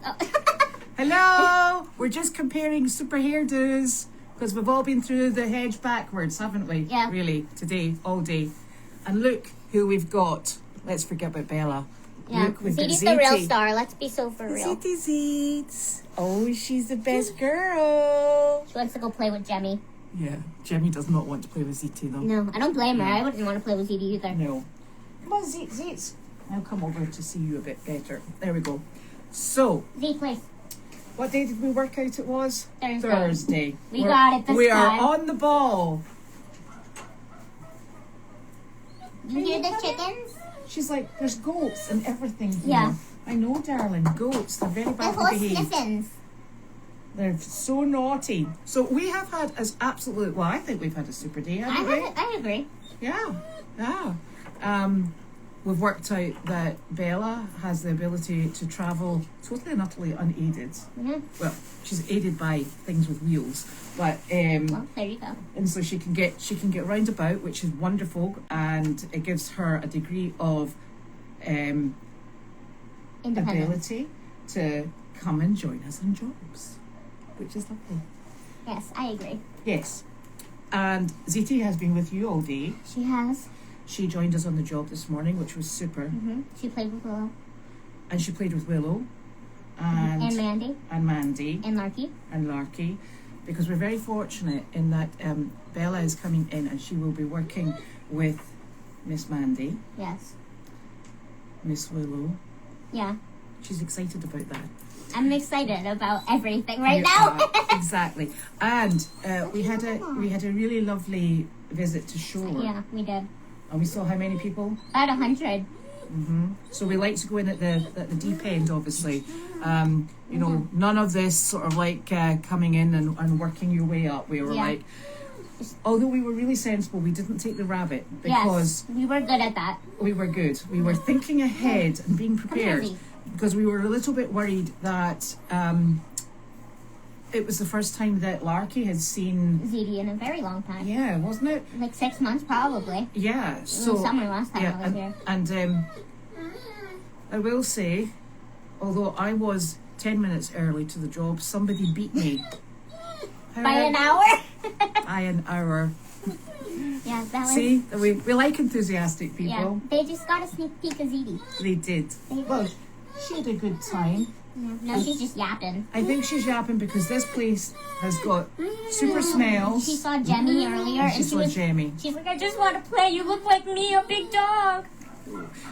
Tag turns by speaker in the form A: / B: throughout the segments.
A: Oh.
B: Hello! We're just comparing super hairdos because we've all been through the hedge backwards, haven't we?
A: Yeah.
B: Really, today, all day. And look who we've got. Let's forget about Bella.
A: Yeah,
B: Look, we've got
A: Ziti's
B: Ziti.
A: the real star. Let's be so for real.
B: Ziti Zits. Oh, she's the best girl.
A: She wants to go play with Jemmy.
B: Yeah, Jemmy does not want to play with Ziti though.
A: No, I don't blame her. I wouldn't want to play with Ziti either.
B: No. Come on, Zits. I'll come over to see you a bit better. There we go. So,
A: Z, please.
B: what day did we work out it was?
A: Thursday. We
B: We're-
A: got it this
B: We are
A: time.
B: on the ball.
A: You hear the chickens?
B: She's like, there's goats and everything here.
A: Yeah.
B: I know, darling. Goats, they're very
A: The
B: badly
A: horse
B: behaved.
A: sniffins.
B: They're so naughty. So we have had as absolute, well, I think we've had a super day, haven't we?
A: I agree.
B: Yeah, yeah. We've worked out that Bella has the ability to travel totally and utterly unaided.
A: Mm-hmm.
B: Well, she's aided by things with wheels, but
A: Well, there you go.
B: and so she can get round about, which is wonderful, and it gives her a degree of
A: Independent.
B: ability to come and join us on jobs, which is lovely.
A: Yes, I agree.
B: Yes, and Ziti has been with you all day.
A: She has.
B: She joined us on the job this morning, which was super.
A: Mm-hmm. She played with Willow.
B: And she played with Willow and
A: Mandy.
B: and Mandy
A: And Larky.
B: and Larky, because we're very fortunate in that Bella is coming in and she will be working with Miss Mandy,
A: Yes.
B: Miss Willow.
A: Yeah.
B: She's excited about that.
A: I'm excited about everything right
B: You
A: now.
B: are, exactly. And we had a really lovely visit to shore.
A: Yeah, we did.
B: And we saw how many people?
A: About 100.
B: So we like to go in at the deep end, obviously. You know, none of this sort of like coming in and working your way up. We were like, although we were really sensible, we didn't take the rabbit because
A: we were good at that.
B: we were good. We were thinking ahead and being prepared
A: Ziti.
B: because we were a little bit worried that it was the first time that Larky had seen.
A: Ziti in a very long time.
B: Yeah, wasn't it?
A: Like 6 months probably.
B: Yeah.
A: It
B: So
A: was summer last time I was
B: and,
A: here.
B: and I will say, although I was 10 minutes early to the job, somebody beat me.
A: By an hour?
B: By an hour.
A: Yeah, that was...
B: See, we like enthusiastic
A: Yeah,
B: people.
A: they just got a sneak peek of Ziti.
B: They did. Well, she had a good time.
A: Yeah. No, she's just yapping.
B: I think she's yapping because this place has got super smells.
A: She saw Jemmy earlier
B: And she saw Jamie.
A: She's like, I just want to play. You look like me, a big dog.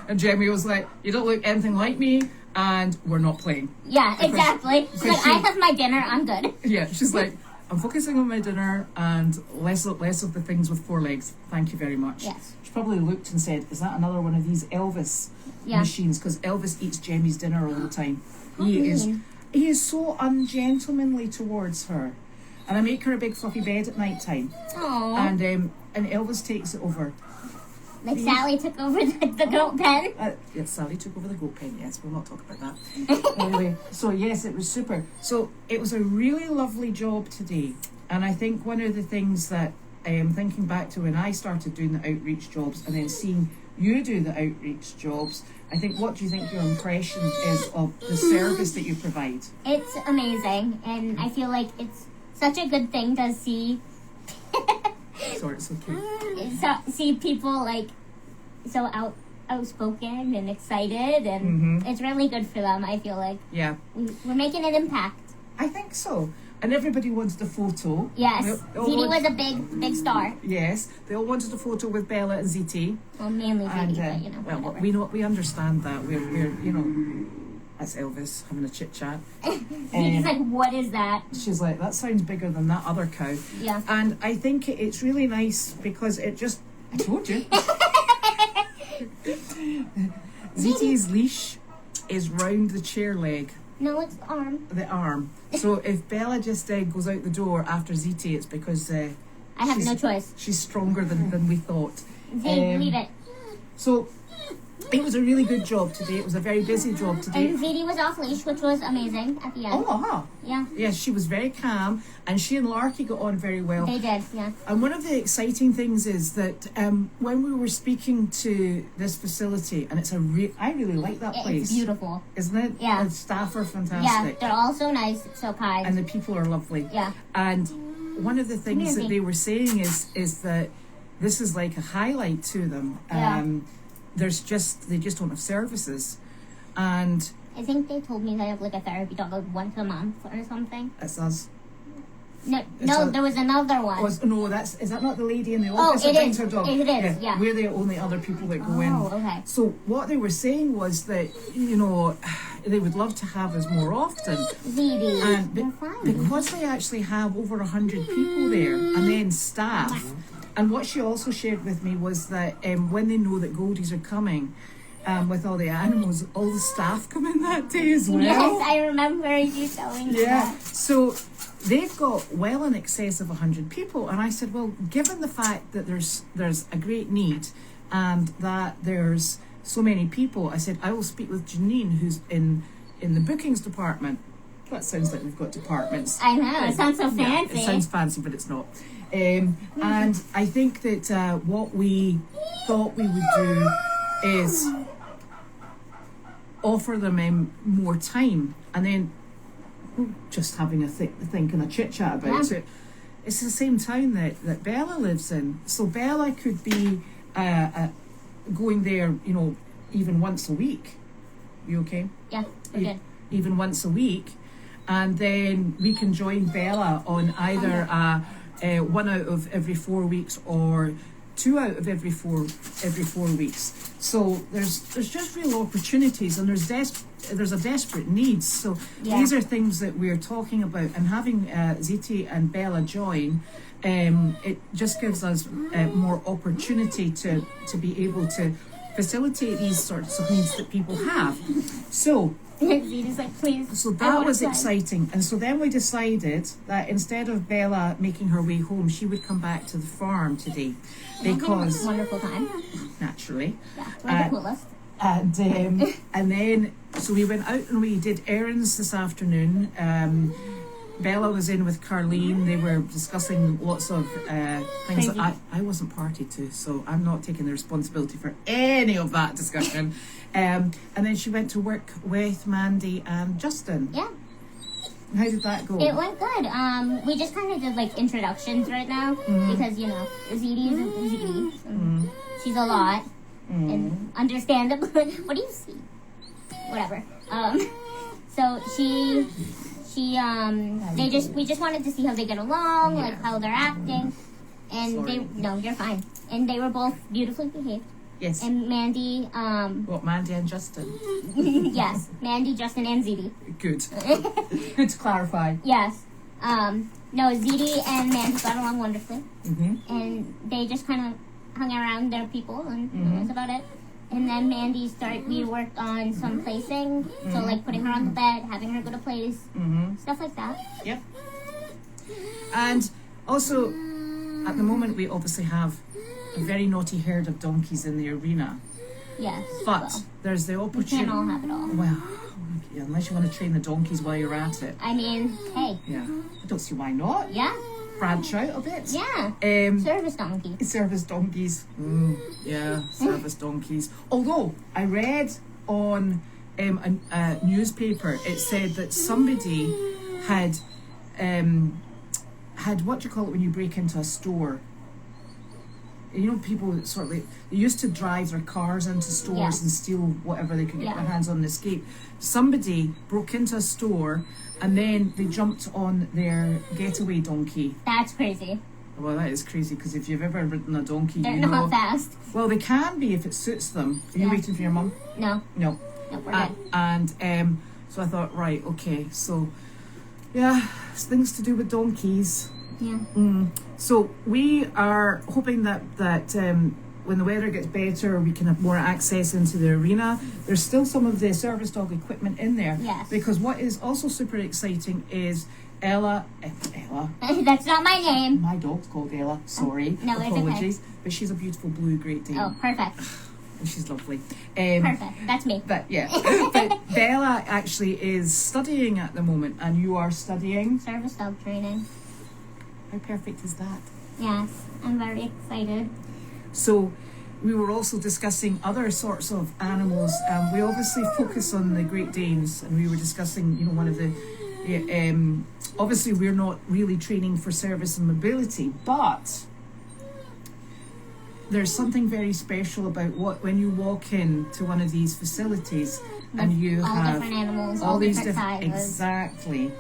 B: And Jamie was like, you don't look anything like me, and we're not playing.
A: Yeah, exactly. She's like, I have my dinner. I'm good.
B: Yeah, she's like, I'm focusing on my dinner and less of the things with 4 legs. Thank you very much.
A: Yes.
B: She probably looked and said, is that another one of these Elvis machines? Because Elvis eats Jamie's dinner all the time. He is so ungentlemanly towards her. And I make her a big fluffy bed at night time.
A: Aww.
B: And Elvis takes it over.
A: Like Sally took over the goat pen.
B: Yes, Sally took over the goat pen. Yes, we'll not talk about that. Anyway, so yes, it was super. So it was a really lovely job today. And I think one of the things that I am thinking back to when I started doing the outreach jobs and then seeing you do the outreach jobs, I think, what do you think your impression is of the service that you provide?
A: It's amazing. And I feel like it's such a good thing to see...
B: Sorry, it's okay.
A: see people like so outspoken and excited, and it's really good for them. I feel like we're making an impact.
B: I think so. And everybody wanted a photo.
A: Yes,
B: Ziti
A: was a big star.
B: Yes, they all wanted a photo with Bella and Ziti.
A: Well, mainly Ziti, but you know.
B: Well,
A: whatever.
B: we understand that. We're you know, that's Elvis having a chit chat.
A: He's like, what is that?
B: She's like, that sounds bigger than that other cow.
A: Yeah.
B: And I think it's really nice because it just, I told you. Ziti's leash is round the chair leg.
A: No, it's the arm.
B: The arm. So if Bella just goes out the door after Ziti, it's because
A: I have no choice.
B: She's stronger than we thought.
A: Zig, leave it.
B: So It was a really good job today. It was a very busy job today.
A: And Ziti was off leash, which was amazing at the end.
B: Oh, uh-huh.
A: Yeah.
B: Yes, she was very calm, and she and Larky got on very well.
A: They did, yeah.
B: And one of the exciting things is that when we were speaking to this facility, and I really like that place.
A: It's beautiful.
B: Isn't it?
A: Yeah.
B: The staff are fantastic.
A: Yeah, they're all so nice, so kind.
B: And the people are lovely.
A: Yeah.
B: And one of the things that they were saying is that this is like a highlight to them.
A: Yeah.
B: They just don't have services. And
A: I think they told me they have like a therapy dog like once a month or something.
B: That's us.
A: No, there was another one.
B: Is that not the lady in the office
A: that
B: brings her dog?
A: It is, yeah.
B: We're the only other people that go in.
A: Oh, okay.
B: So what they were saying was that, they would love to have us more often.
A: Ziti,
B: And
A: you're fine.
B: because they actually have over 100 people there, and then staff. And what she also shared with me was that when they know that Goldies are coming, with all the animals, all the staff come in that day as well.
A: Yes, I remember you telling me that.
B: So they've got well in excess of 100 people. And I said, well, given the fact that there's a great need and that there's so many people, I said, I will speak with Janine, who's in the bookings department. That sounds like we've got departments.
A: I know, it sounds so fancy.
B: Yeah, it sounds fancy, but it's not. And I think that what we thought we would do is offer them more time, and then just having a think and a chit chat about it. It's the same town that Bella lives in, so Bella could be going there, even once a week. You okay?
A: Yeah, we're good.
B: Even once a week, and then we can join Bella on either 1 out of every 4 weeks or 2 out of every four weeks. So there's just real opportunities, and there's a desperate need. So these are things that we're talking about, and having Ziti and Bella join, it just gives us more opportunity to be able to facilitate these sorts of needs that people have. So
A: Ziti's like, please.
B: So that was exciting. And so then we decided that instead of Bella making her way home, she would come back to the farm today. Because
A: wonderful time.
B: Naturally.
A: Yeah, we're the coolest.
B: And then, so we went out and we did errands this afternoon. Bella was in with Carlene. They were discussing lots of things that I wasn't party to, so I'm not taking the responsibility for any of that discussion. And then she went to work with Mandy and Justin.
A: Yeah.
B: How did that go?
A: It went good. We just kind of did like introductions right now because Ziti is Ziti. She's a lot, and understandable. What do you see? Whatever. So we just wanted to see how they get along, like how they're acting, and you're fine. And they were both beautifully behaved.
B: Yes.
A: And Mandy,
B: Mandy and Justin?
A: Yes, Mandy, Justin, and Ziti.
B: Good. Good to clarify.
A: Yes. No, Ziti and Mandy got along wonderfully. And they just kind of hung around their people, and that's about it. And then we worked on some placing, so like putting her on the bed, having her go to place, stuff like that.
B: Yep. And also, at the moment, we obviously have a very naughty herd of donkeys in the arena.
A: Yes.
B: But there's the opportunity.
A: We can't all have it all.
B: Well, unless you want to train the donkeys while you're at it.
A: I mean, hey.
B: Yeah. I don't see why not.
A: Yeah.
B: Branch out a bit.
A: Yeah. Service donkeys.
B: Service donkeys. Yeah, service donkeys. Although I read on a newspaper, it said that somebody had what do you call it when you break into a store? People sort of they used to drive their cars into stores and steal whatever they could get their hands on and escape. Somebody broke into a store and then they jumped on their getaway donkey.
A: That's crazy.
B: Well, that is crazy, because if you've ever ridden a donkey,
A: they're not fast.
B: Well, they can be if it suits them. Are you waiting for your mum?
A: No.
B: No.
A: No, we're good.
B: And so I thought, right, okay, so it's things to do with donkeys.
A: Yeah.
B: So we are hoping that when the weather gets better, we can have more access into the arena. There's still some of the service dog equipment in there.
A: Yes.
B: Because what is also super exciting is Ella.
A: That's not my name.
B: My dog's called Ella. Sorry.
A: No, it's
B: apologies.
A: okay.
B: But she's a beautiful blue Great Dane.
A: Oh, perfect.
B: and she's lovely.
A: Perfect. That's me.
B: But yeah, but Bella actually is studying at the moment, and you are studying
A: Service dog training.
B: How perfect is that?
A: Yes, I'm very excited.
B: So we were also discussing other sorts of animals. We obviously focus on the Great Danes, and we were discussing, one of the. Obviously, we're not really training for service and mobility, but there's something very special about when you walk into one of these facilities and you
A: all
B: have
A: different animals,
B: all these
A: different sizes.
B: Exactly.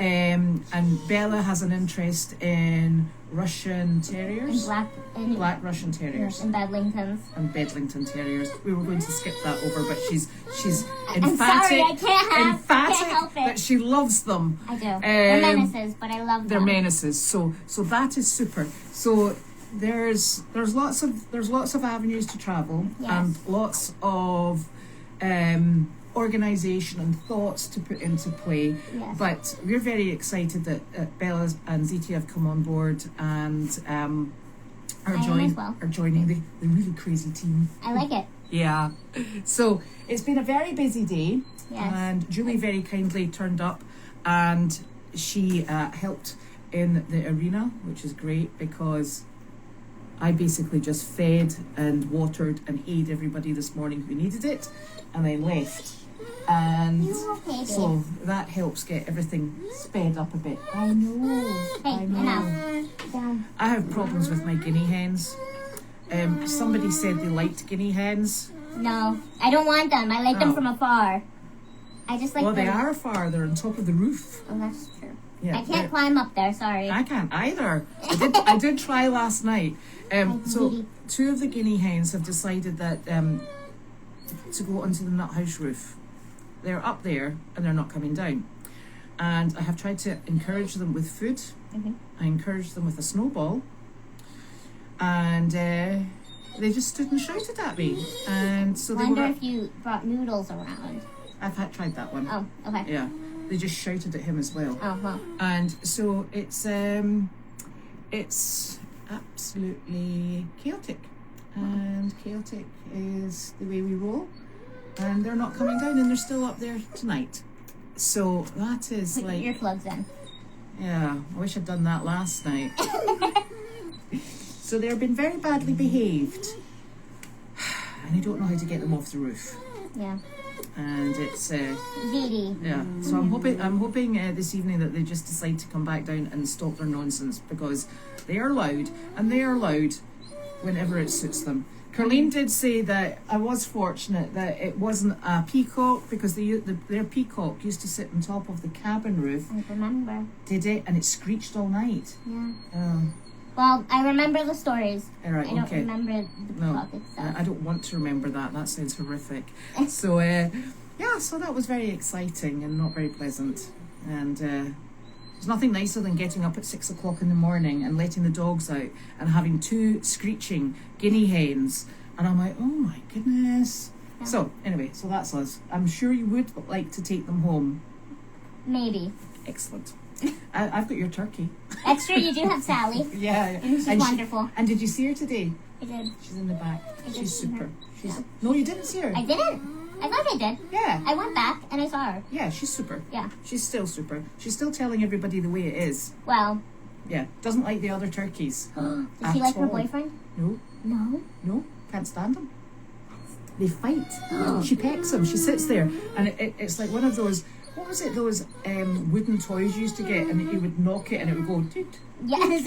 B: And Bella has an interest in Russian terriers,
A: and
B: black Russian terriers,
A: and Bedlingtons,
B: and Bedlington terriers. We were going to skip that over, but she's
A: I'm
B: emphatic,
A: sorry, I can't help it.
B: that she loves them.
A: I do. They're menaces, but I love them.
B: They're menaces. So that is super. So there's lots of avenues to travel,
A: Yes.
B: and lots of organisation and thoughts to put into play.
A: Yes.
B: But we're very excited that Bella and Ziti have come on board and are joining the really crazy team.
A: I like it.
B: Yeah. So it's been a very busy day.
A: Yes.
B: And Julie very kindly turned up, and she helped in the arena, which is great because I basically just fed and watered and aid everybody this morning who needed it, and then left. And
A: okay,
B: so that helps get everything sped up a bit. I know.
A: Hey, enough. Down.
B: I have problems with my guinea hens. Somebody said they liked guinea hens.
A: No, I don't want them. I like them from afar. I just like them.
B: They are afar. They're on top of the roof.
A: Oh, that's true.
B: Yeah,
A: I can't climb up there. Sorry.
B: I can't either. I did try last night. So
A: Ziti.
B: 2 of the guinea hens have decided that to go onto the nut house roof. They're up there and they're not coming down. And I have tried to encourage them with food.
A: Mm-hmm.
B: I encouraged them with a snowball. And they just stood and shouted at me. And so they
A: Wonder
B: were.
A: if you brought noodles around.
B: I've tried that one.
A: Oh, okay.
B: Yeah. They just shouted at him as well.
A: Oh, well.
B: And so it's absolutely chaotic. And chaotic is the way we roll. And they're not coming down, and they're still up there tonight. So that is
A: Put
B: like...
A: your earplugs in.
B: Yeah, I wish I'd done that last night. So they've been very badly behaved. And I don't know how to get them off the roof.
A: Yeah.
B: And it's...
A: Ziti.
B: Yeah, so I'm hoping this evening that they just decide to come back down and stop their nonsense, because they are loud, and they are loud whenever it suits them. Carlene did say that I was fortunate that it wasn't a peacock, because their peacock used to sit on top of the cabin roof.
A: I remember.
B: Did it? And it screeched all night.
A: Yeah. Well, I remember the stories.
B: All right,
A: I don't
B: okay.
A: remember the peacock itself.
B: I don't want to remember that. That sounds horrific. So, so that was very exciting and not very pleasant. And there's nothing nicer than getting up at 6 o'clock in the morning and letting the dogs out and having 2 screeching guinea hens. And I'm like, oh my goodness. Yeah. So, anyway, so that's us. I'm sure you would like to take them home.
A: Maybe.
B: Excellent. I've got your turkey.
A: That's true, you do have Sally.
B: Yeah.
A: And she's wonderful.
B: And did you see her today?
A: I did.
B: She's in the back. She's super.
A: Yeah.
B: No, you didn't see her.
A: I didn't. I thought I did.
B: Yeah.
A: I went back and I saw her.
B: Yeah, she's super.
A: Yeah.
B: She's still super. She's still telling everybody the way it is.
A: Well.
B: Yeah. Doesn't like the other turkeys.
A: Does she like her boyfriend?
B: No.
A: No?
B: No. Can't stand them. They fight. She pecks him. She sits there. And it's like one of those... What was it? Those wooden toys you used to get, and you would knock it and it would go... Doot.
A: Yes,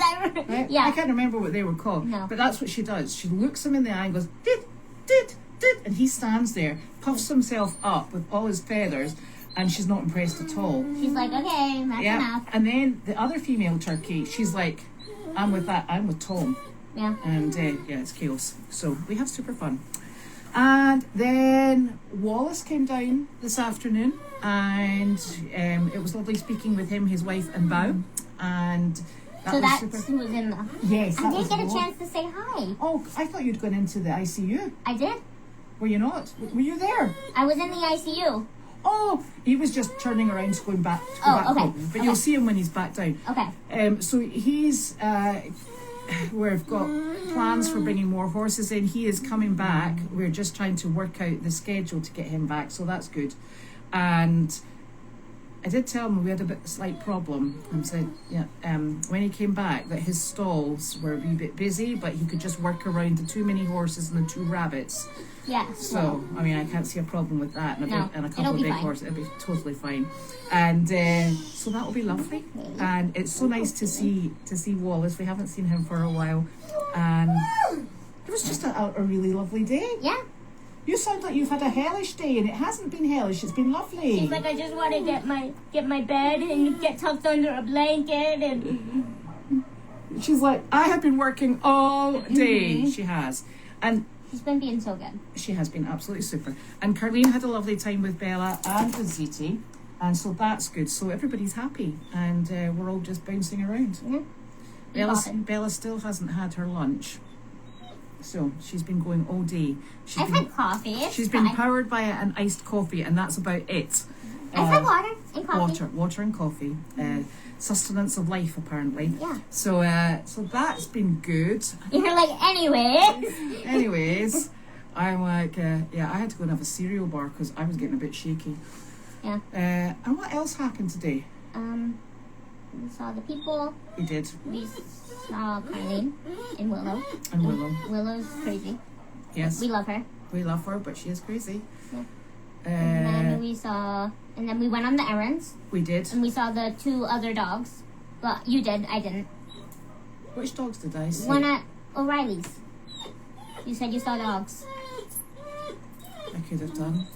B: Right?
A: Yeah.
B: I can't remember what they were called.
A: No.
B: But that's what she does. She looks him in the eye and goes... Doot, doot, doot, and he stands there, puffs himself up with all his feathers, and she's not impressed at all.
A: She's like, okay, that's enough.
B: And then the other female turkey, she's like, I'm with Tom.
A: Yeah.
B: And it's chaos. So we have super fun. And then Wallace came down this afternoon, and it was lovely speaking with him, his wife, and Bao. And that
A: so
B: was
A: that's
B: super.
A: who was in the...
B: Yes,
A: I didn't get a chance to say hi.
B: Oh, I thought you'd gone into the ICU.
A: I did.
B: Were you not? Were you there?
A: I was in the ICU.
B: Oh, he was just turning around going back
A: okay.
B: home. But you'll see him when he's back down.
A: Okay.
B: So he's we've got plans for bringing more horses in. He is coming back. We're just trying to work out the schedule to get him back, so that's good. And I did tell him we had a slight problem. I said, when he came back, that his stalls were a wee bit busy, but he could just work around the 2 mini horses and the 2 rabbits.
A: Yeah.
B: So, I mean, I can't see a problem with that. And a couple of big horses, it'll be totally fine. And so that will be lovely. And it's so nice to see Wallace. We haven't seen him for a while. And it was just a really lovely day.
A: Yeah.
B: You sound like you've had a hellish day, and it hasn't been hellish. It's been lovely.
A: She's like, I just want to get my bed and get tucked under a blanket, and
B: she's like, I have been working all day. She has, and
A: she's been being so good.
B: She has been absolutely super. And Carleen had a lovely time with Bella and with Ziti, and so that's good. So everybody's happy, and we're all just bouncing around.
A: Yeah.
B: Bella still hasn't had her lunch. So she's been going all day.
A: I've had coffee.
B: She's been powered by an iced coffee, and that's about it.
A: I've had water and coffee.
B: Water and coffee. Sustenance of life, apparently.
A: Yeah.
B: So that's been good.
A: You're like,
B: Anyways, I'm like, I had to go and have a cereal bar because I was getting a bit shaky.
A: Yeah.
B: And what else happened today?
A: We saw the people.
B: We did.
A: We saw Carleen and Willow. Willow's crazy.
B: Yes.
A: We love her.
B: We love her, but she is crazy.
A: Yeah. And then we went on the errands.
B: We did.
A: And we saw the 2 other dogs. Well, you did. I didn't.
B: Which dogs did I see?
A: One at O'Reilly's. You said you saw dogs.
B: I could have done.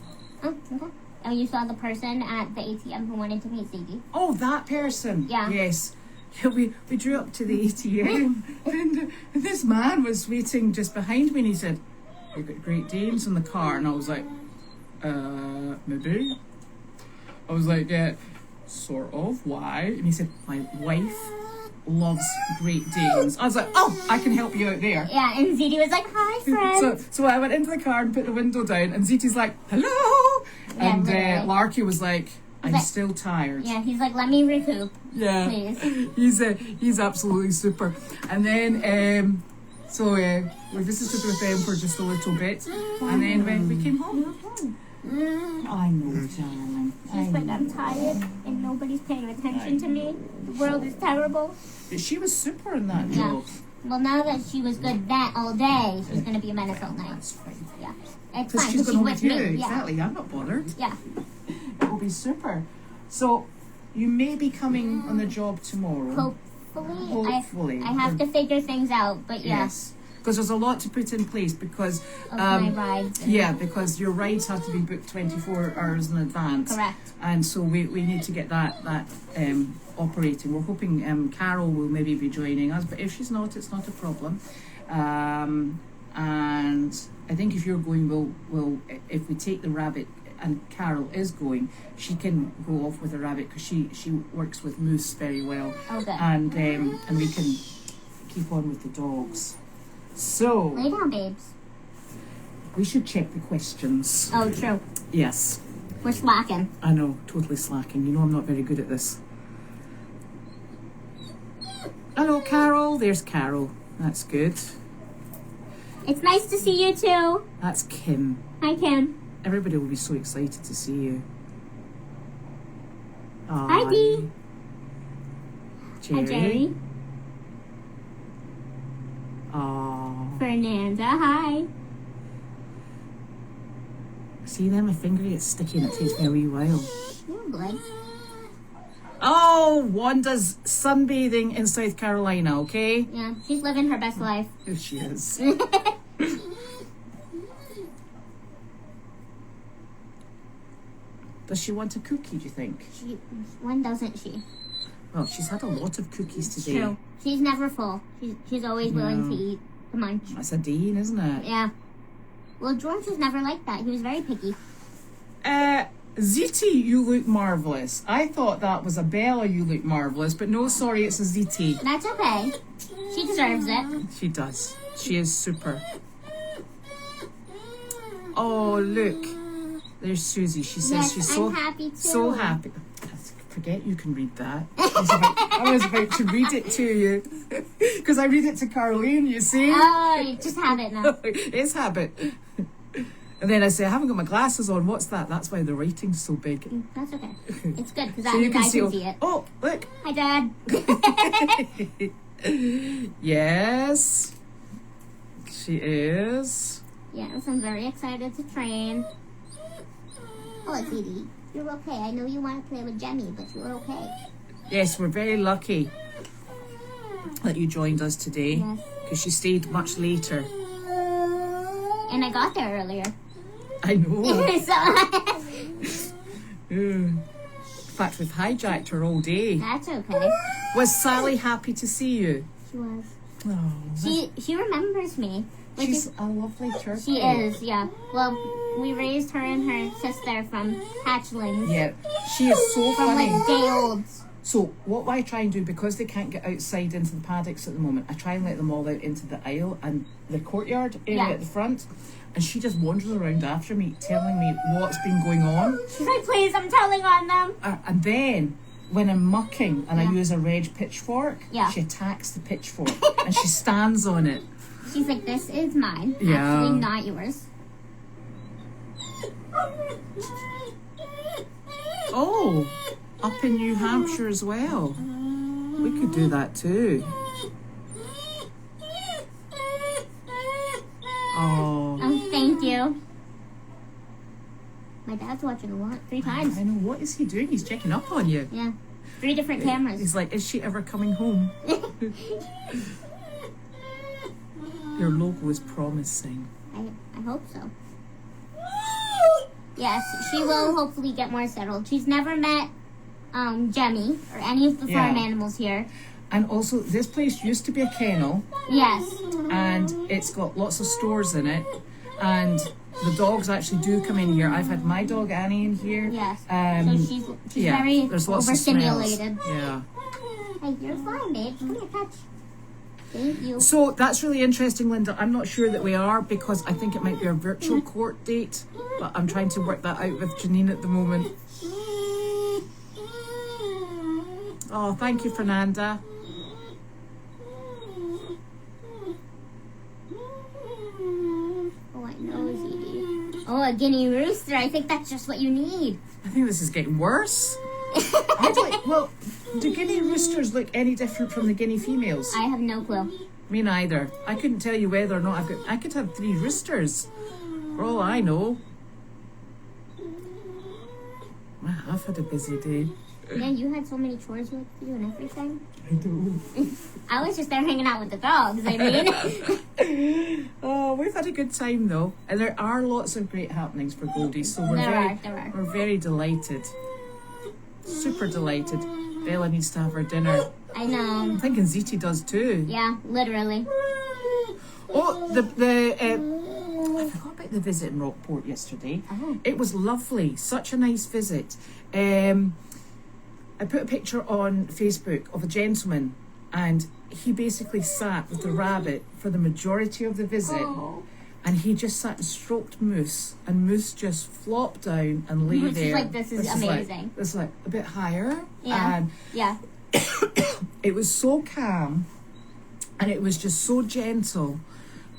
A: Oh, okay. Oh, you saw the person at the ATM who wanted to meet Ziti.
B: Oh, that person.
A: Yeah.
B: Yes. Yeah, we drew up to the ATM and this man was waiting just behind me and he said, "You've got Great Danes in the car." And I was like, maybe. I was like, yeah, sort of. Why? And he said, "My wife loves Great Danes." I was like, "Oh, I can help you out there."
A: Yeah, and Ziti was like, "Hi, friend."
B: So I went into the car and put the window down and Ziti's like, "Hello."
A: Yeah,
B: and
A: literally.
B: Larky was like, "I'm still tired."
A: Yeah, he's like, "Let me recoup."
B: Yeah,
A: please.
B: He's absolutely super. And then we visited with them for just a little bit, and then when we came home. I know, darling.
A: She's like, "I'm tired and nobody's paying attention to me. The world is terrible."
B: But she was super in that job.
A: Well, now that she was good that all day, she's going to be a menace all night.
B: That's fine.
A: Yeah. It's
B: Because
A: fine,
B: she's
A: because
B: going
A: she's
B: home
A: with
B: with you.
A: me. Yeah.
B: Exactly. I'm not bothered.
A: Yeah.
B: It will be super. So, you may be coming on the job tomorrow.
A: Hopefully. I have to figure things out, but yeah.
B: Yes. Because there's a lot to put in place because
A: of my rides.
B: Yeah, because your rides have to be booked 24 hours in advance.
A: Correct.
B: And so we need to get that operating. We're hoping Carol will maybe be joining us, but if she's not, it's not a problem. And I think if you're going, we'll if we take the rabbit and Carol is going, she can go off with the rabbit because she works with moose very well.
A: Okay.
B: And we can keep on with the dogs. So
A: lay down, babes.
B: We should check the questions.
A: Oh, true.
B: Yes.
A: We're slacking.
B: I know, totally slacking. You know I'm not very good at this. Hello, Carol. There's Carol. That's good.
A: It's nice to see you too.
B: That's Kim.
A: Hi, Kim.
B: Everybody will be so excited to see you.
A: Hi, Dee.
B: Jerry.
A: Hi, Jerry. Fernanda, hi.
B: See then my finger gets sticky and it takes me a wee while.
A: Oh, boy.
B: Oh, Wanda's sunbathing in South Carolina, okay?
A: Yeah, she's living her best life.
B: Here she is. Does she want a cookie, do you think?
A: When doesn't she?
B: Well, she's had a lot of cookies today.
A: True. She's never full. She's always willing to eat the munch.
B: That's a Dean, isn't it?
A: Yeah. Well, George was never like that. He was very picky.
B: Ziti, you look marvellous. I thought that was a Bella, you look marvellous, but no, sorry, it's a Ziti.
A: That's okay. She deserves it.
B: She does. She is super. Oh, look. There's Susie. She says she's so
A: I'm happy too.
B: So happy. forget you can read that. I was about to read it to you. Because I read it to Caroline, you see.
A: Oh, you just have it now.
B: It's habit. And then I say, I haven't got my glasses on. What's that? That's why the writing's so big.
A: That's okay. It's good because
B: So you
A: I can see it.
B: Oh, look.
A: Hi, Dad.
B: Yes. She is.
A: Yes, I'm very excited to train. Oh, Ziti, you're okay. I know you want to play with Jemmy, but you're okay.
B: Yes, we're very lucky that you joined us today.
A: Yes.
B: Because you stayed much later.
A: And I got there earlier.
B: I know.
A: So,
B: In fact, we've hijacked her all day.
A: that's okay.
B: Was Sally happy to see you?
A: She was.
B: Oh,
A: She remembers me. Like,
B: she's a lovely turkey.
A: she is, yeah. Well, we raised her and her sister from hatchlings.
B: Yeah, she is so
A: From
B: funny.
A: like day olds.
B: So what I try and do, because they can't get outside into the paddocks at the moment, I try and let them all out into the aisle and the courtyard area at the front. And she just wanders around after me, telling me what's been going on.
A: She's like, please, I'm telling on them.
B: And then, when I'm mucking and I use a red pitchfork, she attacks the pitchfork and she stands on it.
A: She's like, this is mine.
B: Yeah.
A: Actually, not yours.
B: Oh, up in New Hampshire as well. We could do that too. Oh.
A: Oh, thank you. My dad's watching a lot. 3 times.
B: I know. What is he doing? He's checking up on you.
A: Yeah. 3 different cameras.
B: He's like, is she ever coming home? Your logo is promising.
A: I hope so. Yes, she will hopefully get more settled. She's never met Jemmy or any of the farm animals here.
B: And also, this place used to be a kennel.
A: Yes.
B: And it's got lots of stores in it. And the dogs actually do come in here. I've had my dog Annie in here.
A: Yes. So she's very
B: there's lots
A: overstimulated.
B: Of smells. Yeah.
A: Hey, you're fine, babe. Come here, touch. Thank you.
B: So that's really interesting, Linda. I'm not sure that we are, because I think it might be a virtual court date. But I'm trying to work that out with Janine at the moment. Oh, thank you, Fernanda.
A: Oh, I know, Ziti. Oh, a guinea rooster. I think that's just what you need.
B: I think this is getting worse. Well, do guinea roosters look any different from the guinea females?
A: I have no clue.
B: Me neither. I couldn't tell you whether or not I could have 3 roosters. For all I know. Wow, I've had a busy day.
A: Yeah, you had so many chores you had to do and everything.
B: I do.
A: I was just there hanging out with the dogs, I mean.
B: Oh, we've had a good time though. And there are lots of great happenings for Goldie's, so
A: There are.
B: we're very delighted. Super delighted. Bella needs to have her dinner.
A: I know.
B: I'm thinking Ziti does too.
A: Yeah, literally.
B: Oh, I forgot about the visit in Rockport yesterday.
A: Oh.
B: It was lovely. Such a nice visit. I put a picture on Facebook of a gentleman, and he basically sat with the rabbit for the majority of the visit.
A: Oh.
B: And he just sat and stroked Moose, and Moose just flopped down and lay
A: Moose
B: there.
A: is like, this is amazing.
B: It's like a bit higher.
A: Yeah.
B: And
A: Yeah.
B: it was so calm, and it was just so gentle,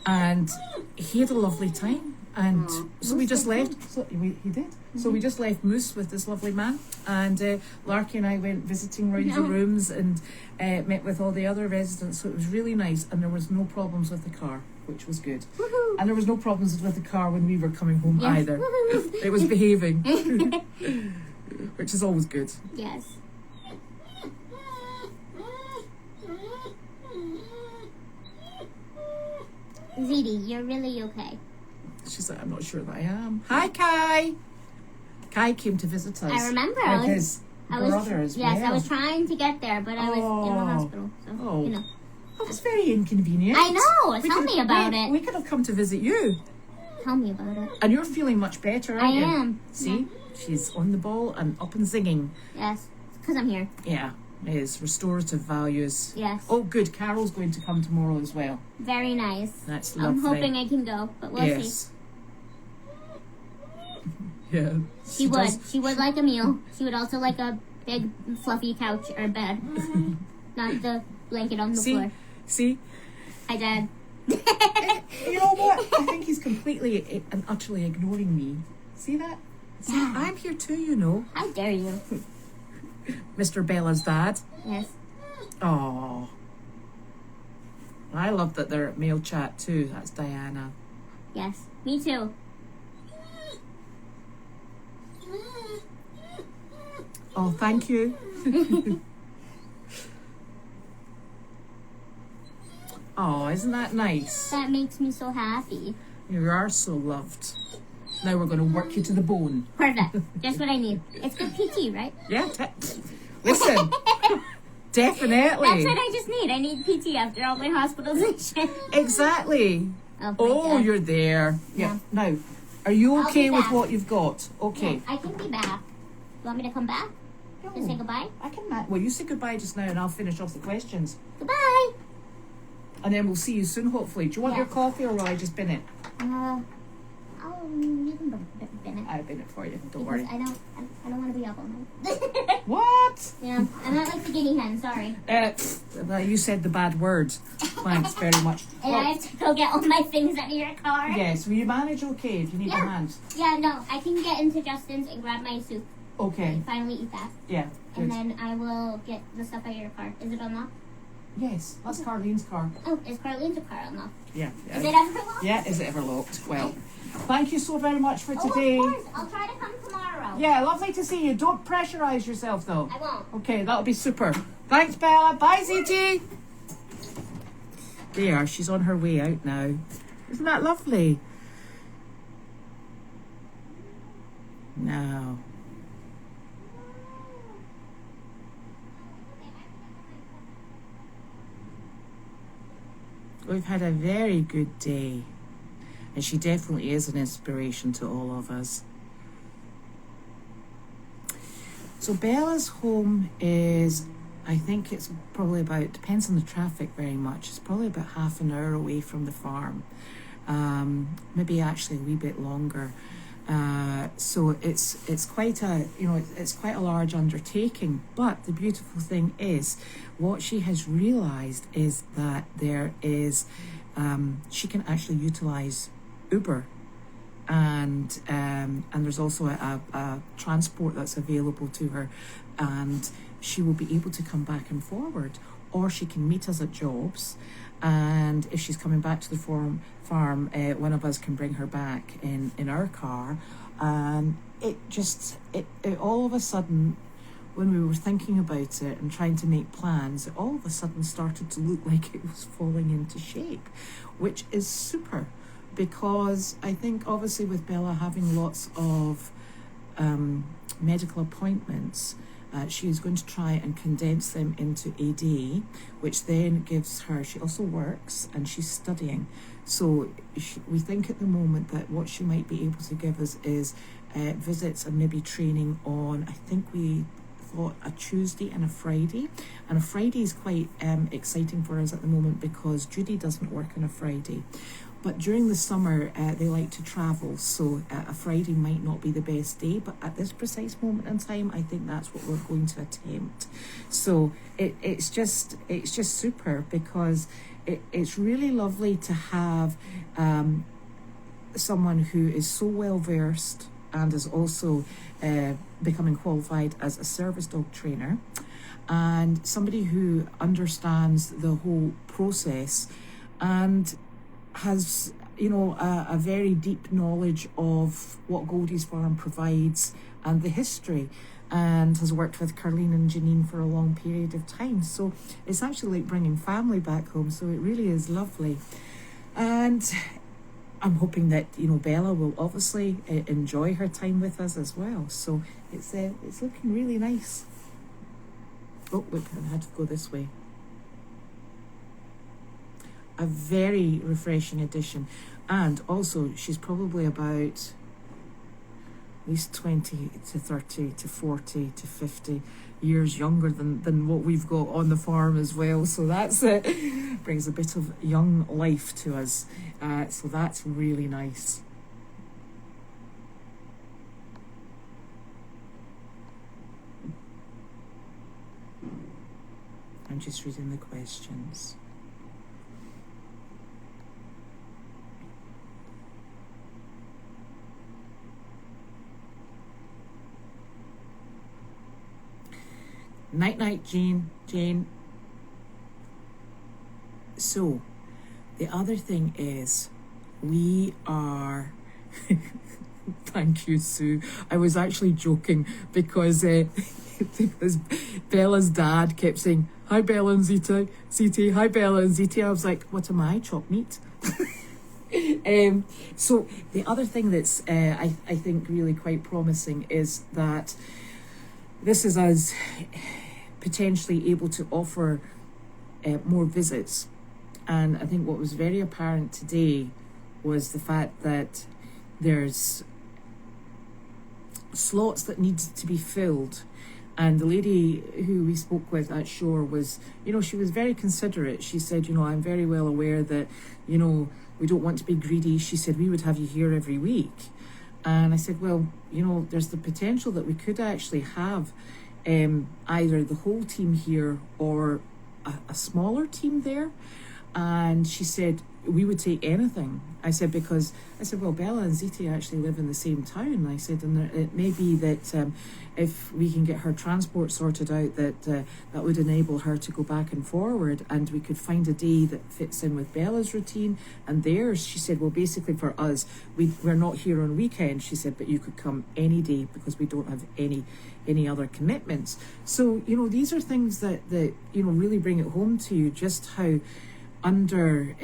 B: and he had a lovely time. And so we just left. So he did. So we just left Moose with this lovely man, and Larky and I went visiting around the rooms and met with all the other residents. So it was really nice, and there was no problems with the car, which was good.
A: Woohoo.
B: And there was no problems with the car when we were coming home
A: Yes.
B: either. It was behaving, which is always good.
A: Yes. Ziti, you're really okay.
B: She's like, I'm not sure that I am. Hi, Kai. Kai came to visit us.
A: I remember.
B: With his brother as well.
A: Yes, I was trying to get there, but I was in the hospital. So, you know.
B: That was very inconvenient.
A: I know. Tell me about it.
B: We could have come to visit you.
A: Tell me about it.
B: And you're feeling much better, aren't you?
A: I am.
B: See?
A: Yeah.
B: She's on the ball and up and singing.
A: Yes. Because I'm here.
B: Yeah. It is. Restorative values.
A: Yes.
B: Oh, good. Carol's going to come tomorrow as well.
A: Very nice.
B: That's lovely.
A: I'm hoping I can go, but we'll see.
B: Yeah.
A: She would like a meal. She would also like a big fluffy couch or bed, not the blanket on the floor.
B: See?
A: Hi, Dad.
B: You know what? I think he's completely and utterly ignoring me. See that? See,
A: Yeah.
B: I'm here too, you know.
A: How dare you?
B: Mr. Bella's dad.
A: Yes.
B: Oh. I love that they're at male chat too. That's Diana.
A: Yes. Me too.
B: Oh, thank you. Oh, isn't that nice?
A: That makes me so happy.
B: You are so loved. Now we're going to work you to the bone.
A: Perfect. Just what I need. It's good PT, right?
B: Yeah. Listen. Definitely.
A: That's what I just need. I need PT after all my hospitalization.
B: Exactly.
A: Oh,
B: Oh, you're there. Yeah. Now, are you
A: I'll
B: okay
A: be
B: with
A: back.
B: what you've got? Okay.
A: Yeah, I can be back. You want me to come back to say goodbye?
B: I can. Well, you say goodbye just now, and I'll finish off the questions,
A: Goodbye.
B: and then we'll see you soon. Hopefully. Do you want
A: Yeah.
B: your coffee, or will I just bin it?
A: You can bin it.
B: I'll bin it for you. Don't
A: Because
B: worry.
A: I don't want to be up all night.
B: What?
A: Yeah, I'm not like the guinea hen. Sorry.
B: You said the bad word. Thanks very much.
A: And I have to go get all my things out of your car.
B: Yes. Will you manage okay if you need a hand?
A: Yeah, no, I can get into Justin's and grab my soup.
B: Okay.
A: And finally eat that.
B: Yeah. Good.
A: And then I will get the stuff out of your car. Is it unlocked?
B: Yes. That's Carlene's car.
A: Oh, is Carlene's car unlocked?
B: Yeah.
A: Is it ever locked?
B: Yeah. Is it ever locked? Well, thank you so very much for
A: Oh,
B: today.
A: of course. I'll try to come tomorrow.
B: Yeah, lovely to see you. Don't pressurize yourself though.
A: I won't.
B: Okay, that'll be super. Thanks, Bella. Bye, Ziti. There, she's on her way out now. Isn't that lovely? Now. We've had a very good day. And she definitely is an inspiration to all of us. So Bella's home is, I think it's probably about, depends on the traffic very much, it's probably about half an hour away from the farm. Maybe actually a wee bit longer. So it's quite a, it's quite a large undertaking. But the beautiful thing is, what she has realised is that there is, she can actually utilise Uber, and there's also a transport that's available to her, and she will be able to come back and forward, or she can meet us at jobs, and if she's coming back to the farm, one of us can bring her back in our car. It all of a sudden, when we were thinking about it and trying to make plans, it all of a sudden started to look like it was falling into shape, which is super. Because I think obviously with Bella having lots of medical appointments, she is going to try and condense them into a day, which then gives her, she also works and she's studying. So we think at the moment that what she might be able to give us is visits and maybe training on, I think we thought a Tuesday and a Friday. And a Friday is quite exciting for us at the moment because Judy doesn't work on a Friday. But during the summer, they like to travel, so a Friday might not be the best day, but at this precise moment in time, I think that's what we're going to attempt. So it's just super, because it's really lovely to have someone who is so well versed and is also becoming qualified as a service dog trainer, and somebody who understands the whole process and has a very deep knowledge of what Goldie's Farm provides and the history, and has worked with Carlene and Janine for a long period of time. So it's actually like bringing family back home, so it really is lovely. And I'm hoping that Bella will obviously enjoy her time with us as well. So it's looking really nice. Oh look, I had to go this way. A very refreshing addition, and also she's probably about at least 20 to 30 to 40 to 50 years younger than what we've got on the farm as well, so that's it. Brings a bit of young life to us, so that's really nice. I'm just reading the questions. Night, Jane. So, the other thing is, we are... Thank you, Sue. I was actually joking because Bella's dad kept saying, "Hi, Bella and Ziti. Hi, Bella and Ziti." I was like, what am I, chopped meat? So the other thing that's, I think, really quite promising is that this is us potentially able to offer more visits. And I think what was very apparent today was the fact that there's slots that need to be filled. And the lady who we spoke with at Shore was, she was very considerate. She said, I'm very well aware that, we don't want to be greedy. She said, we would have you here every week. And I said, well, there's the potential that we could actually have either the whole team here or a smaller team there. And she said, we would take anything. I said, well, Bella and Ziti actually live in the same town. I said, and it may be that if we can get her transport sorted out, that would enable her to go back and forward, and we could find a day that fits in with Bella's routine and theirs. She said, well, basically for us, we're not here on weekends. She said, but you could come any day because we don't have any other commitments. So, these are things that really bring it home to you just how under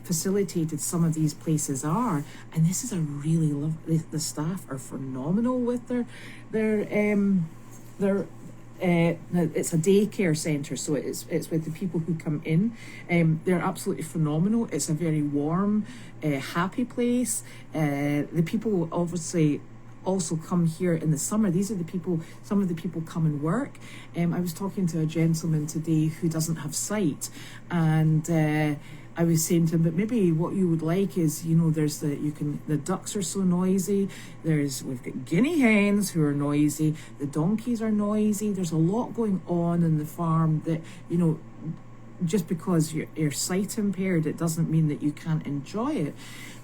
B: facilitated some of these places are. And this is a really the staff are phenomenal with their it's a daycare centre, so it's with the people who come in. They're absolutely phenomenal. It's a very warm, happy place. The people obviously also come here in the summer. These are some of the people come and work. I was talking to a gentleman today who doesn't have sight, and I was saying to him, but maybe what you would like is, there's the ducks are so noisy. We've got guinea hens who are noisy. The donkeys are noisy. There's a lot going on in the farm that, just because you're sight impaired, it doesn't mean that you can't enjoy it.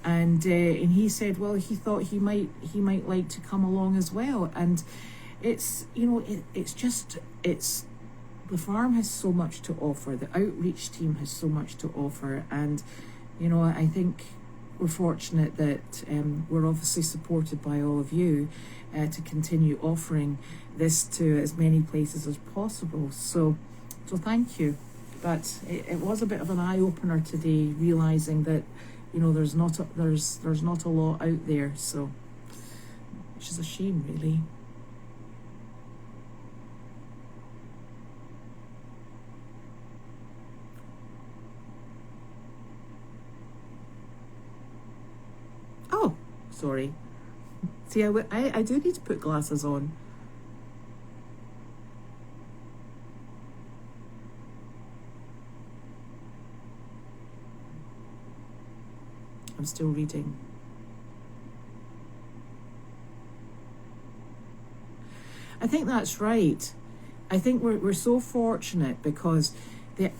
B: And he said, well, he thought he might like to come along as well. And it's the farm has so much to offer. The outreach team has so much to offer. And, I think we're fortunate that we're obviously supported by all of you to continue offering this to as many places as possible. So thank you. But it was a bit of an eye-opener today, realising that, there's not a lot out there, so which is a shame, really. Oh, sorry. See, I do need to put glasses on. I'm still reading. I think that's right. I think we're so fortunate because the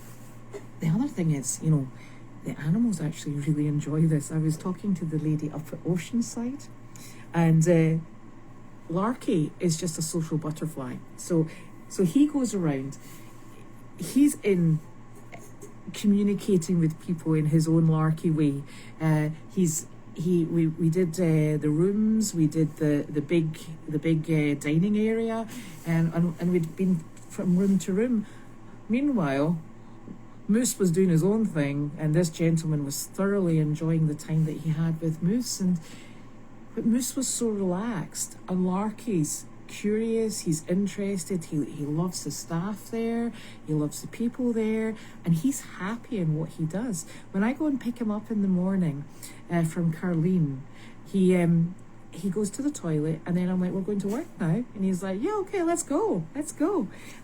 B: other thing is, the animals actually really enjoy this. I was talking to the lady up at Oceanside, and Larky is just a social butterfly. So he goes around. He's in communicating with people in his own larky way. We did the rooms, we did the big dining area, and we'd been from room to room. Meanwhile, Moose was doing his own thing, and this gentleman was thoroughly enjoying the time that he had with Moose. But Moose was so relaxed, and Larky's curious, he's interested, he loves the staff there, he loves the people there, and he's happy in what he does. When I go and pick him up in the morning from Carleen, he goes to the toilet, and then I'm like, we're going to work now, and he's like, yeah, okay, let's go,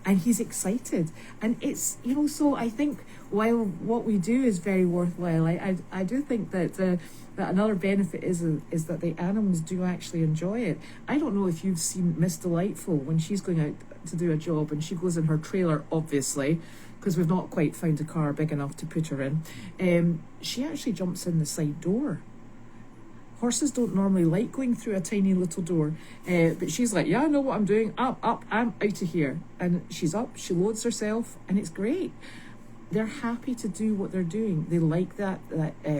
B: and he's excited. And it's, so I think while what we do is very worthwhile, I do think that that another benefit is that the animals do actually enjoy it. I don't know if you've seen Miss Delightful when she's going out to do a job, and she goes in her trailer, obviously, because we've not quite found a car big enough to put her in. She actually jumps in the side door. Horses don't normally like going through a tiny little door, but she's like, yeah, I know what I'm doing. Up, I'm out of here. And she's up, she loads herself, and it's great. They're happy to do what they're doing. They like that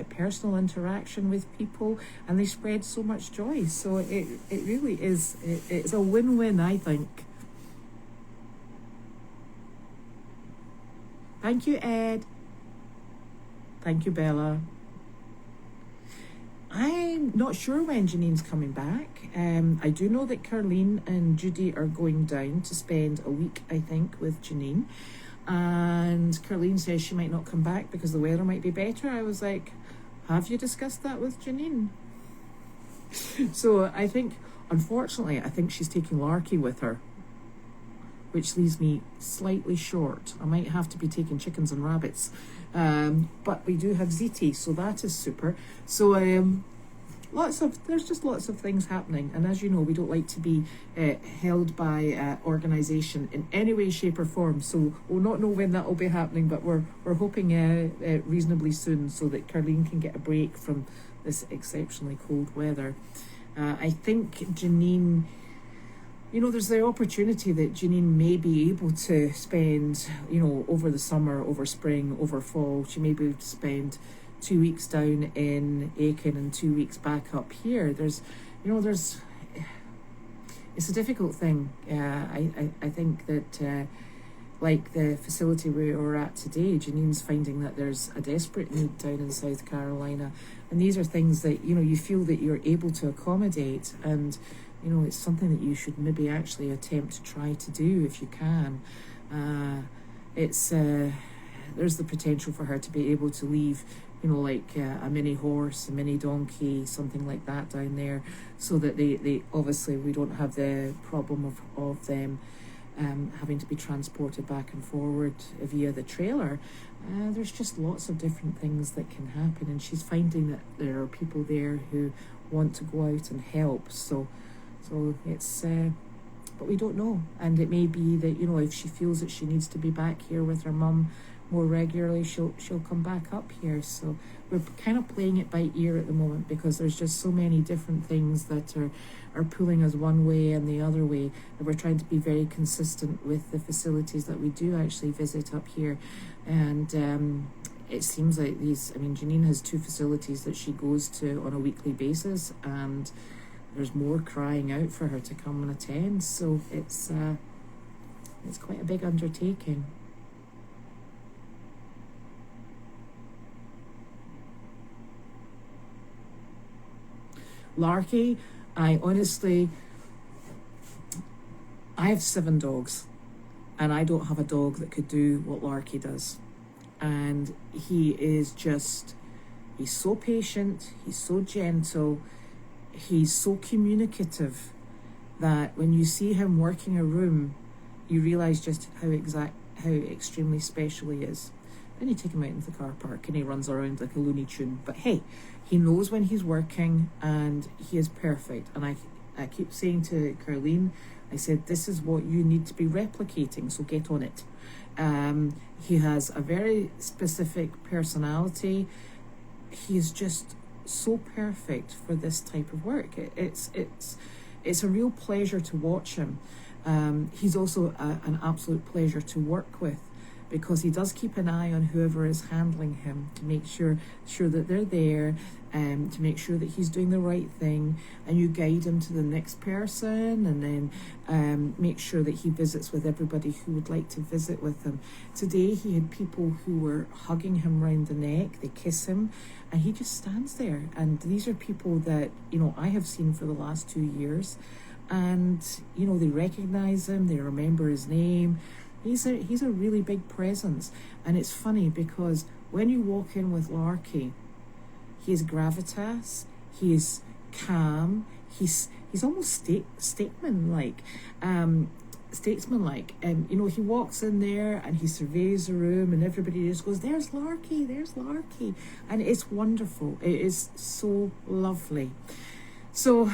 B: personal interaction with people, and they spread so much joy. So it really is, it's a win-win, I think. Thank you, Ed. Thank you, Bella. I'm not sure when Janine's coming back. I do know that Carleen and Judy are going down to spend a week, I think, with Janine. And Carleen says she might not come back because the weather might be better. I was like, have you discussed that with Janine? So I think, unfortunately, I think she's taking Larky with her, which leaves me slightly short. I might have to be taking chickens and rabbits. But we do have Ziti, so that is super. So there's just lots of things happening. And as you know, we don't like to be held by organisation in any way, shape or form. So we'll not know when that will be happening, but we're hoping reasonably soon, so that Carleen can get a break from this exceptionally cold weather. I think Janine, you know, there's the opportunity that Janine may be able to spend, you know, over the summer, over spring, over fall. She may be able to spend 2 weeks down in Aiken and 2 weeks back up here. It's a difficult thing. I think that, like the facility we're at today, Janine's finding that there's a desperate need down in South Carolina. And these are things that, you know, you feel that you're able to accommodate, and you know, it's something that you should maybe actually attempt to try to do if you can. There's the potential for her to be able to leave, you know, like a mini horse, a mini donkey, something like that down there, so that they obviously we don't have the problem of them having to be transported back and forward via the trailer. There's just lots of different things that can happen, and she's finding that there are people there who want to go out and help. So it's, but we don't know. And it may be that, you know, if she feels that she needs to be back here with her mum more regularly, she'll come back up here. So we're kind of playing it by ear at the moment, because there's just so many different things that are pulling us one way and the other way, and we're trying to be very consistent with the facilities that we do actually visit up here. And it seems like Janine has 2 facilities that she goes to on a weekly basis, and there's more crying out for her to come and attend. So it's quite a big undertaking. Larky, I have 7 dogs, and I don't have a dog that could do what Larky does. And he's so patient, he's so gentle, he's so communicative, that when you see him working a room, you realise just how extremely special he is. Then you take him out into the car park and he runs around like a Looney Tune. But hey, he knows when he's working, and he is perfect. And I keep saying to Carleen, I said, this is what you need to be replicating, so get on it. He has a very specific personality. He is just so perfect for this type of work. It's a real pleasure to watch him. He's also an absolute pleasure to work with, because he does keep an eye on whoever is handling him to make sure that they're there, to make sure that he's doing the right thing, and you guide him to the next person, and then make sure that he visits with everybody who would like to visit with him. Today he had people who were hugging him round the neck, they kiss him, and he just stands there. And these are people that, you know, I have seen for the last 2 years, and you know, they recognize him, they remember his name. He's a really big presence. And it's funny, because when you walk in with Larky, he is gravitas, he is calm, he's almost statesman-like. You know, he walks in there and he surveys the room, and everybody just goes, there's Larky, and it's wonderful. It is so lovely. So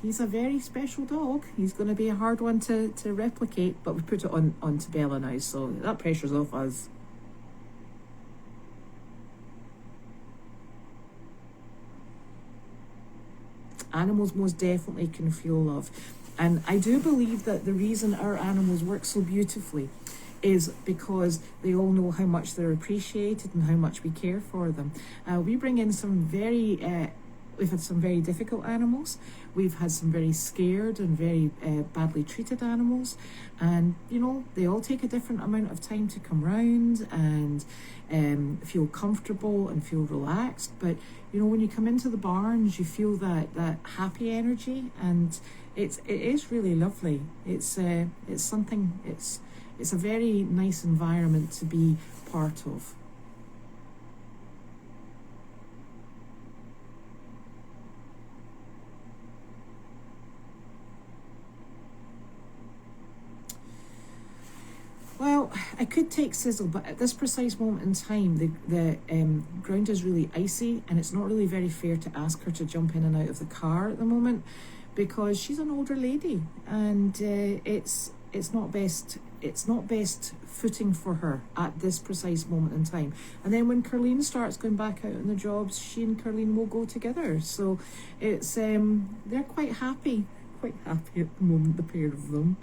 B: he's a very special dog. He's going to be a hard one to replicate, but we put it onto Bella now, so that pressure's off us. Animals most definitely can feel love. And I do believe that the reason our animals work so beautifully is because they all know how much they're appreciated and how much we care for them. We bring in some we've had some very difficult animals. We've had some very scared and very badly treated animals. And, you know, they all take a different amount of time to come round and feel comfortable and feel relaxed. But, you know, when you come into the barns, you feel that happy energy, and it is really lovely. It's a very nice environment to be part of. Well, I could take Sizzle, but at this precise moment in time, the ground is really icy, and it's not really very fair to ask her to jump in and out of the car at the moment, because she's an older lady, and it's not best footing for her at this precise moment in time. And then when Carleen starts going back out on the jobs, she and Carleen will go together. So it's they're quite happy at the moment, the pair of them.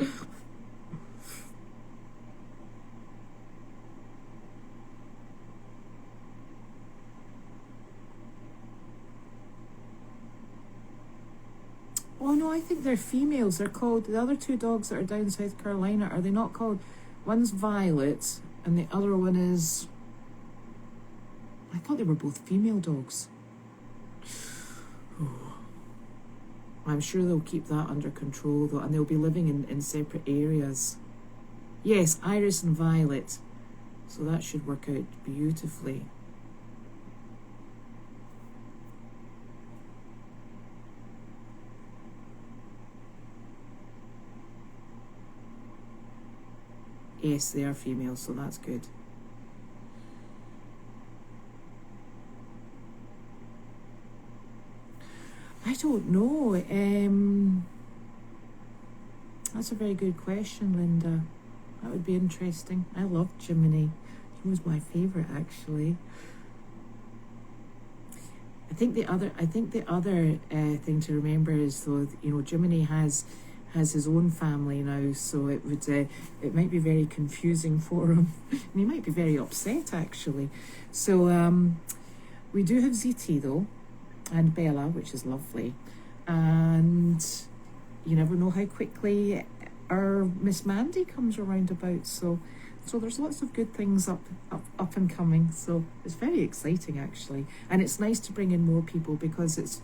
B: Oh no, I think they're females. They're called, the other two dogs that are down in South Carolina, are they not called, one's Violet and the other one is, I thought they were both female dogs. Oh. I'm sure they'll keep that under control though, and they'll be living in separate areas. Yes, Iris and Violet. So that should work out beautifully. Yes, they are females, so that's good. I don't know. That's a very good question, Linda. That would be interesting. I love Jiminy. He was my favourite, actually. I think the other thing to remember is, though, you know, Jiminy has his own family now, so it might be very confusing for him. And he might be very upset, actually. So we do have Ziti though, and Bella, which is lovely, and you never know how quickly our Miss Mandy comes around about. So there's lots of good things up and coming. So it's very exciting, actually, and it's nice to bring in more people, because it's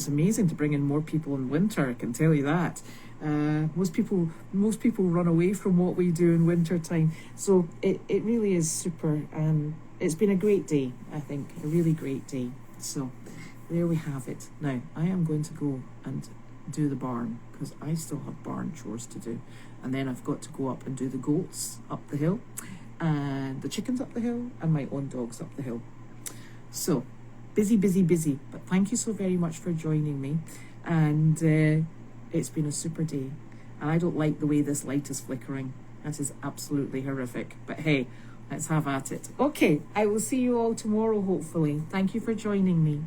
B: amazing to bring in more people in winter, I can tell you that. Most people run away from what we do in winter time. So it really is super, and it's been a great day, I think, a really great day. So there we have it. Now I am going to go and do the barn, because I still have barn chores to do, and then I've got to go up and do the goats up the hill, and the chickens up the hill, and my own dogs up the hill. So busy, but thank you so very much for joining me, and it's been a super day, and I don't like the way this light is flickering. That is absolutely horrific, but hey, let's have at it. Okay, I will see you all tomorrow, hopefully. Thank you for joining me.